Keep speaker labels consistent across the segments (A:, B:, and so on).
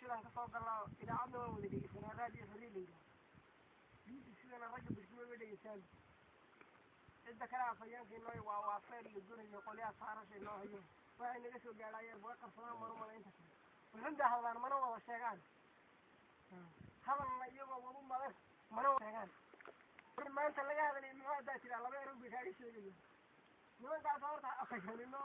A: sidaan ka soo galnaa idaacadna waan wada dhegeysanaa raadiyo horiilayda sidana ragga bulshada way dhegeysaan cidda kale afayeenkeenooy waa waafeer iyo guriyo qolyaha saarashay noo hayo waxay naga soo gaadhaayeen way qarsadaan mana malaynta kale wuxundaa hadlaan mana wada sheegaan hadalna iyagoo wadu madan mana wada sheegaan maanta laga hadlay muxuu haddaa jiraa laba erog bay kaaga sheegayo nimankaas horta afayeenino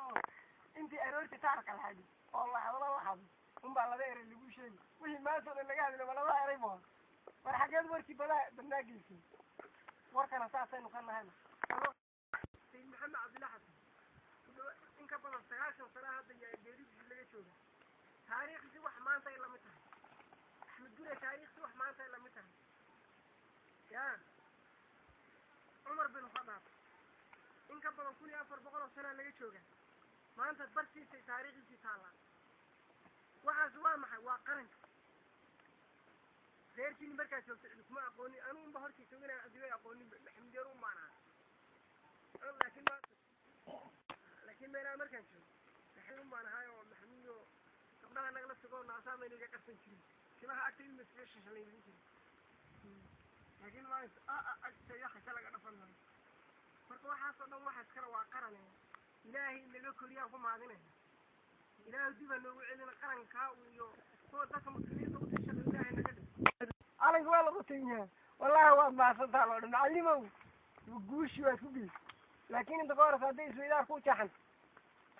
A: intii aroorti taarka lahadi oo la hadlo waxad unbaa laba eray lagu sheegi wixii maantoo dhan laga hadlay ma laba eray mo war xageed warkii badnaagiisay warkana saasaynu ka nahayna sayid maxamed cabdillah xasan in ka badan 90 sano hadda yaa geeridiisii laga jooga taariikhdiisi wax maanta ay lamid tahay axmed gure taariikhdiisi wax maanta ay lamid tahay yaa cumar bin khadaab in ka badan 1400 sano laga jooga maanta bartiisay taariikhdiisii taallaa waxaas waa maxay waa qaranka reerkiini markaas joogta kuma aqoonin anuu unba hortiisa inaan adigay aqoonin maxamed yar umaanaa laakiin meelaa markaan joogo maxay umaanahay oo maxamuudo gabdhaha nagala sugoo naasaa maynaga qarsan jirin timaha agtayda masga shashalaynin jirin laakiin waa agta yaxasha laga dhafan maayo marka waxaasoo dhan waxaas kale waa qarane ilaahay naga koriyaan ku maadinaya ilaahay dibaa noogu celina qarankaa iyo kuwa dadka muslimiinta u tashada ilaahay naga dhig calanka waa lagu tinyaa wallahi waad mahadsantaa loo dhan macallimow guushi waad ku geysa laakiin inta ka horeysa hadday isweydaar ku jaxan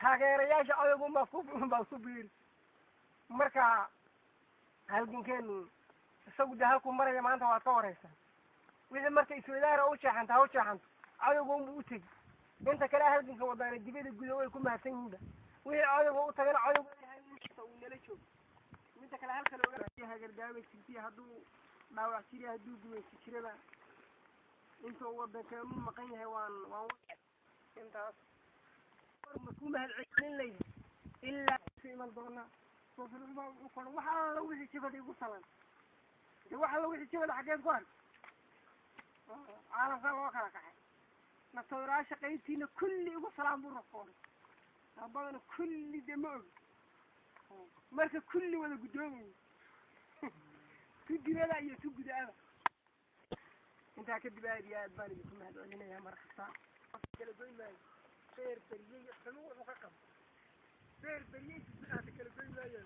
A: taageerayaasha ayagunbaa ku biiri marka halgankeenu isagu de halkuu maraya maanta waad ka wareysaa wixii marka isweydaara u jeexanta ha u jeexanto cadowgunbu u tegi inta kale halganka wadaana dibada guda way ku mahadsan yihiinba wixii cadowga u tagana cadowga uu nala joogo midda kale halka looga hagardaamay jirtiya hadduu dhaawac jiriya hadduu gumaysi jiraba intuu wadankeenu maqan yahay waan intaas ku mahadcelin leeyahay ilaa iman doona soofiruxmaa u koran waxa alla wixii jibada igu salan de waxa alla wixii jibada xaggeed ku ark caalamkaa loo kala kaxay natoiraasha qaybtiina kulli igu salaan buu rafooray abadana kulli de ma og marka kulli wada guddoomayo tu dibada iyo tu gudaada intaa kadib aad iyo aad baan idinku mahadcelinayaa mar kasta kala goyn maayo beer beriyey xumi wuxuu ka qabo beer beriyey aada kala goyn maayo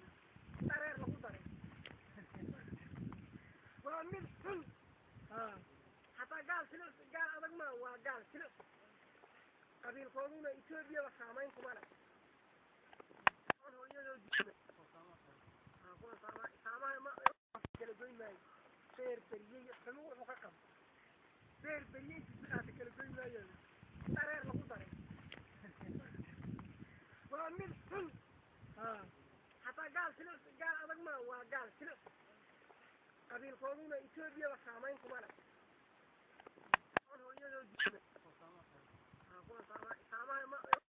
A: dareer lagu daray waa mid xun hataa gaal silic gaal adag maa waa gaal silic qabiilkooduna etoobiyaba saamayn kuma leh hooyadoo dida saamaha ma kala goyn maayo beer beriyey xumi wuxuu ka qabo beer beriyey aada kala goyn maayo dareer lagu daray waa mid xun hataa gaal silic gaal adag maa waa gaal silic qabiilkooduna etoobiyaba saamayn kuma leh hooyadoo dida